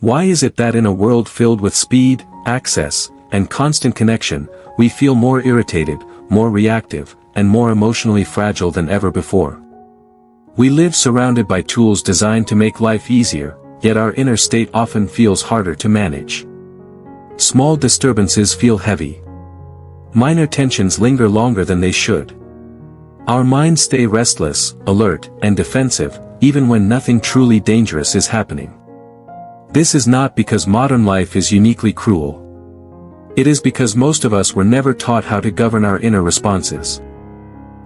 Why is it that in a world filled with speed, access, and constant connection, we feel more irritated, more reactive, and more emotionally fragile than ever before? We live surrounded by tools designed to make life easier, yet our inner state often feels harder to manage. Small disturbances feel heavy. Minor tensions linger longer than they should. Our minds stay restless, alert, and defensive, even when nothing truly dangerous is happening. This is not because modern life is uniquely cruel. It is because most of us were never taught how to govern our inner responses.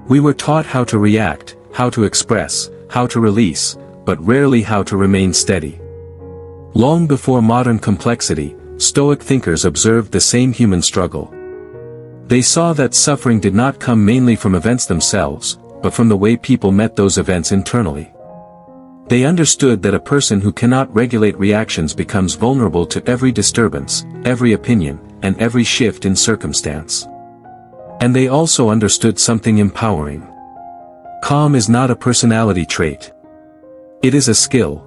We were taught how to react, how to express, how to release, but rarely how to remain steady. Long before modern complexity, Stoic thinkers observed the same human struggle. They saw that suffering did not come mainly from events themselves, but from the way people met those events internally. They understood that a person who cannot regulate reactions becomes vulnerable to every disturbance, every opinion, and every shift in circumstance. And they also understood something empowering. Calm is not a personality trait. It is a skill.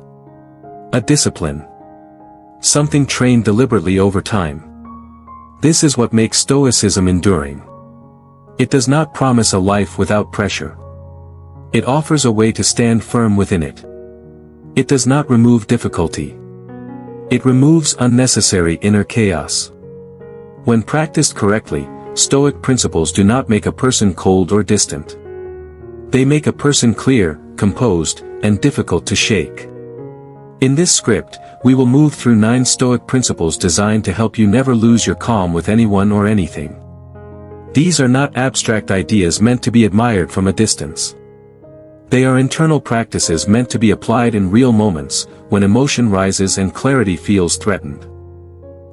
A discipline. Something trained deliberately over time. This is what makes Stoicism enduring. It does not promise a life without pressure. It offers a way to stand firm within it. It does not remove difficulty. It removes unnecessary inner chaos. When practiced correctly, Stoic principles do not make a person cold or distant. They make a person clear, composed, and difficult to shake. In this script, we will move through 9 Stoic principles designed to help you never lose your calm with anyone or anything. These are not abstract ideas meant to be admired from a distance. They are internal practices meant to be applied in real moments, when emotion rises and clarity feels threatened.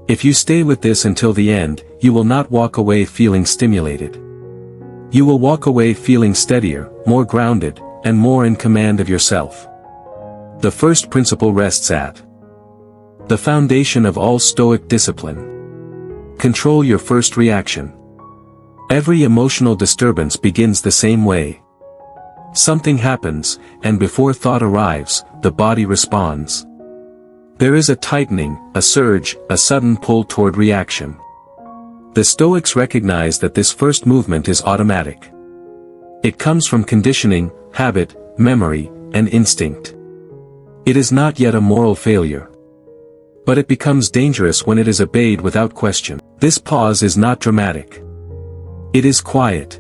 If you stay with this until the end, you will not walk away feeling stimulated. You will walk away feeling steadier, more grounded, and more in command of yourself. The first principle rests at the foundation of all Stoic discipline. Control your first reaction. Every emotional disturbance begins the same way. Something happens, and before thought arrives, the body responds. There is a tightening, a surge, a sudden pull toward reaction. The Stoics recognize that this first movement is automatic. It comes from conditioning, habit, memory, and instinct. It is not yet a moral failure. But it becomes dangerous when it is obeyed without question. This pause is not dramatic. It is quiet.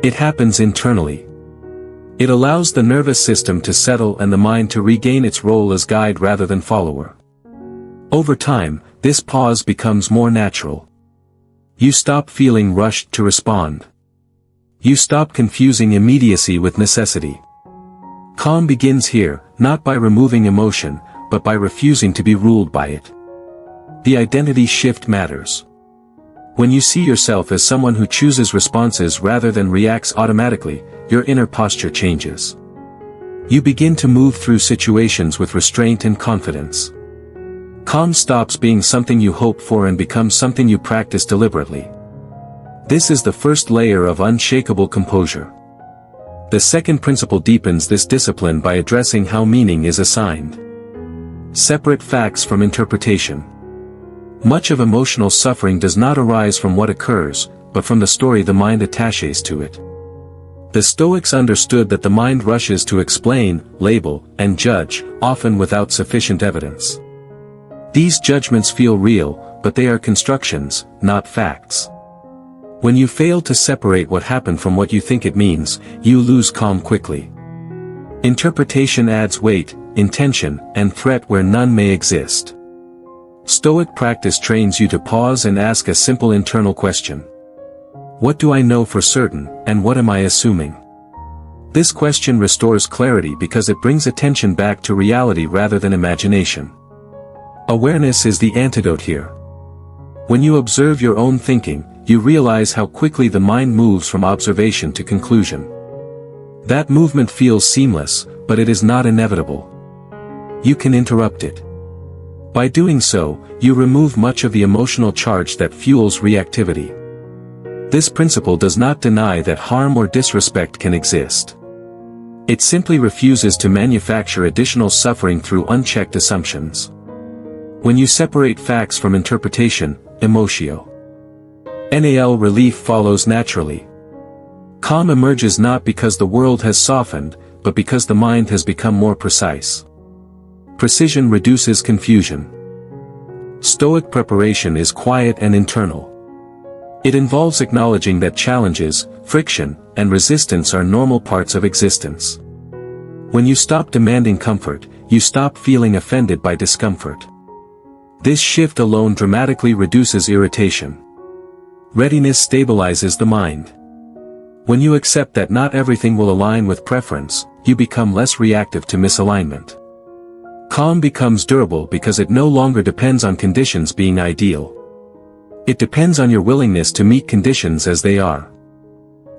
It happens internally. It allows the nervous system to settle and the mind to regain its role as guide rather than follower. Over time, this pause becomes more natural. You stop feeling rushed to respond. You stop confusing immediacy with necessity. Calm begins here, not by removing emotion, but by refusing to be ruled by it. The identity shift matters. When you see yourself as someone who chooses responses rather than reacts automatically, your inner posture changes. You begin to move through situations with restraint and confidence. Calm stops being something you hope for and becomes something you practice deliberately. This is the first layer of unshakable composure. The second principle deepens this discipline by addressing how meaning is assigned. Separate facts from interpretation. Much of emotional suffering does not arise from what occurs, but from the story the mind attaches to it. The Stoics understood that the mind rushes to explain, label, and judge, often without sufficient evidence. These judgments feel real, but they are constructions, not facts. When you fail to separate what happened from what you think it means, you lose calm quickly. Interpretation adds weight, intention, and threat where none may exist. Stoic practice trains you to pause and ask a simple internal question. What do I know for certain, and what am I assuming? This question restores clarity because it brings attention back to reality rather than imagination. Awareness is the antidote here. When you observe your own thinking, you realize how quickly the mind moves from observation to conclusion. That movement feels seamless, but it is not inevitable. You can interrupt it. By doing so, you remove much of the emotional charge that fuels reactivity. This principle does not deny that harm or disrespect can exist. It simply refuses to manufacture additional suffering through unchecked assumptions. When you separate facts from interpretation, emotio. Nal relief follows naturally. Calm emerges not because the world has softened, but because the mind has become more precise. Precision reduces confusion. Stoic preparation is quiet and internal. It involves acknowledging that challenges, friction, and resistance are normal parts of existence. When you stop demanding comfort, you stop feeling offended by discomfort. This shift alone dramatically reduces irritation. Readiness stabilizes the mind. When you accept that not everything will align with preference, you become less reactive to misalignment. Calm becomes durable because it no longer depends on conditions being ideal. It depends on your willingness to meet conditions as they are.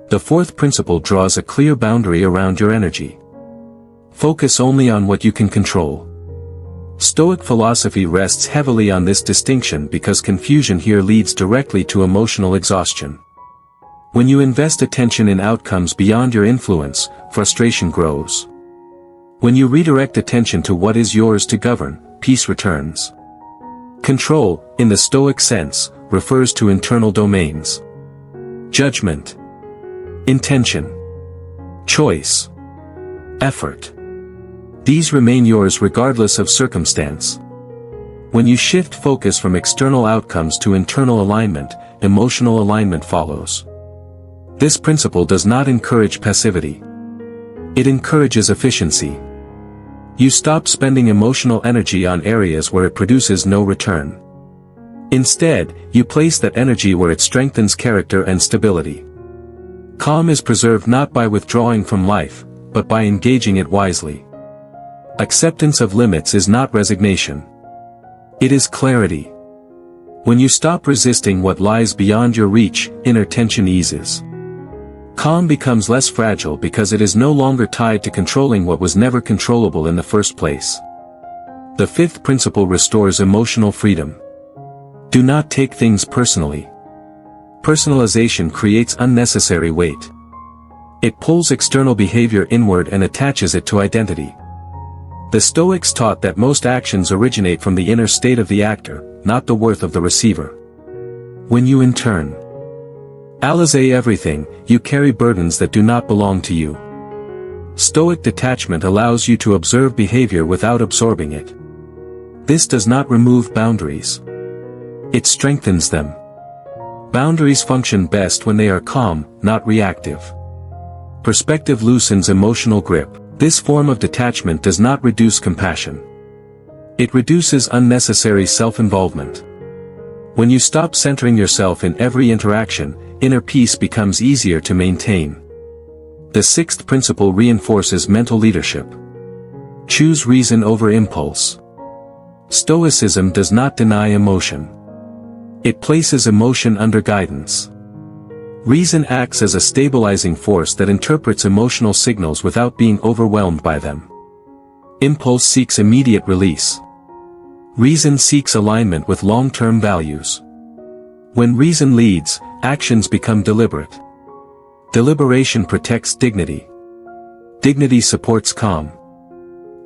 The fourth principle draws a clear boundary around your energy. Focus only on what you can control. Stoic philosophy rests heavily on this distinction because confusion here leads directly to emotional exhaustion. When you invest attention in outcomes beyond your influence, frustration grows. When you redirect attention to what is yours to govern, peace returns. Control, in the Stoic sense, refers to internal domains. Judgment, intention, choice, effort. These remain yours regardless of circumstance. When you shift focus from external outcomes to internal alignment, emotional alignment follows. This principle does not encourage passivity. It encourages efficiency. You stop spending emotional energy on areas where it produces no return. Instead, you place that energy where it strengthens character and stability. Calm is preserved not by withdrawing from life, but by engaging it wisely. Acceptance of limits is not resignation. It is clarity. When you stop resisting what lies beyond your reach, inner tension eases. Calm becomes less fragile because it is no longer tied to controlling what was never controllable in the first place. The fifth principle restores emotional freedom. Do not take things personally. Personalization creates unnecessary weight. It pulls external behavior inward and attaches it to identity. The Stoics taught that most actions originate from the inner state of the actor, not the worth of the receiver. When you in turn alize everything, you carry burdens that do not belong to you. Stoic detachment allows you to observe behavior without absorbing it. This does not remove boundaries. It strengthens them. Boundaries function best when they are calm, not reactive. Perspective loosens emotional grip. This form of detachment does not reduce compassion. It reduces unnecessary self-involvement. When you stop centering yourself in every interaction, inner peace becomes easier to maintain. The sixth principle reinforces mental leadership. Choose reason over impulse. Stoicism does not deny emotion. It places emotion under guidance. Reason acts as a stabilizing force that interprets emotional signals without being overwhelmed by them. Impulse seeks immediate release. Reason seeks alignment with long-term values. When reason leads, actions become deliberate. Deliberation protects dignity. Dignity supports calm.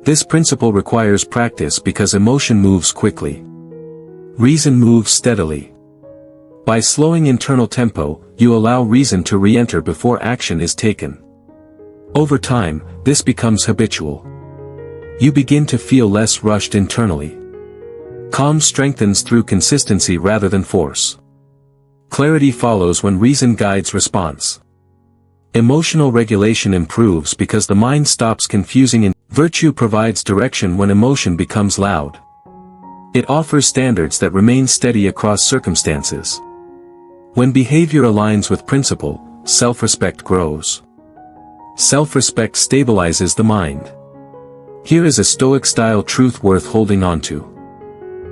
This principle requires practice because emotion moves quickly. Reason moves steadily. By slowing internal tempo, you allow reason to re-enter before action is taken. Over time, this becomes habitual. You begin to feel less rushed internally. Calm strengthens through consistency rather than force. Clarity follows when reason guides response. Emotional regulation improves because the mind stops confusing and virtue provides direction when emotion becomes loud. It offers standards that remain steady across circumstances. When behavior aligns with principle, self-respect grows. Self-respect stabilizes the mind. Here is a Stoic-style truth worth holding on to.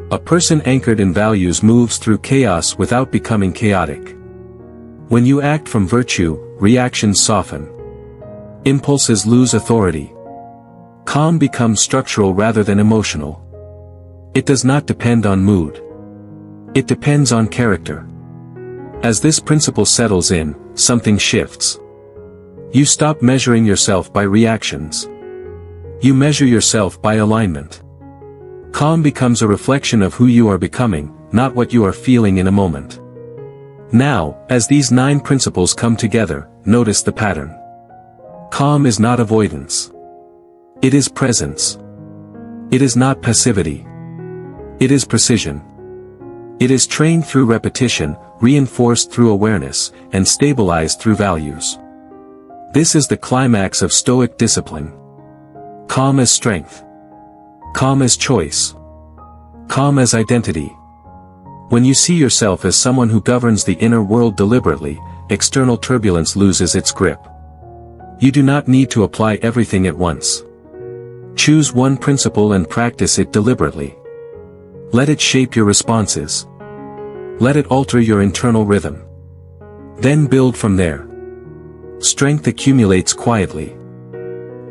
A person anchored in values moves through chaos without becoming chaotic. When you act from virtue, reactions soften. Impulses lose authority. Calm becomes structural rather than emotional. It does not depend on mood. It depends on character. As this principle settles in, something shifts. You stop measuring yourself by reactions. You measure yourself by alignment. Calm becomes a reflection of who you are becoming, not what you are feeling in a moment. Now, as these 9 principles come together, notice the pattern. Calm is not avoidance. It is presence. It is not passivity. It is precision. It is trained through repetition, reinforced through awareness, and stabilized through values. This is the climax of Stoic discipline. Calm as strength. Calm as choice. Calm as identity. When you see yourself as someone who governs the inner world deliberately, external turbulence loses its grip. You do not need to apply everything at once. Choose one principle and practice it deliberately. Let it shape your responses. Let it alter your internal rhythm. Then build from there. Strength accumulates quietly.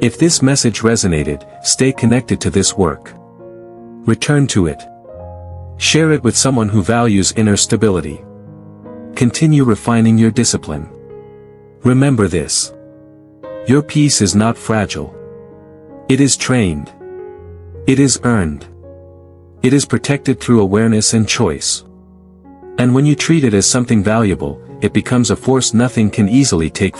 If this message resonated, stay connected to this work. Return to it. Share it with someone who values inner stability. Continue refining your discipline. Remember this. Your peace is not fragile. It is trained. It is earned. It is protected through awareness and choice. And when you treat it as something valuable, it becomes a force nothing can easily take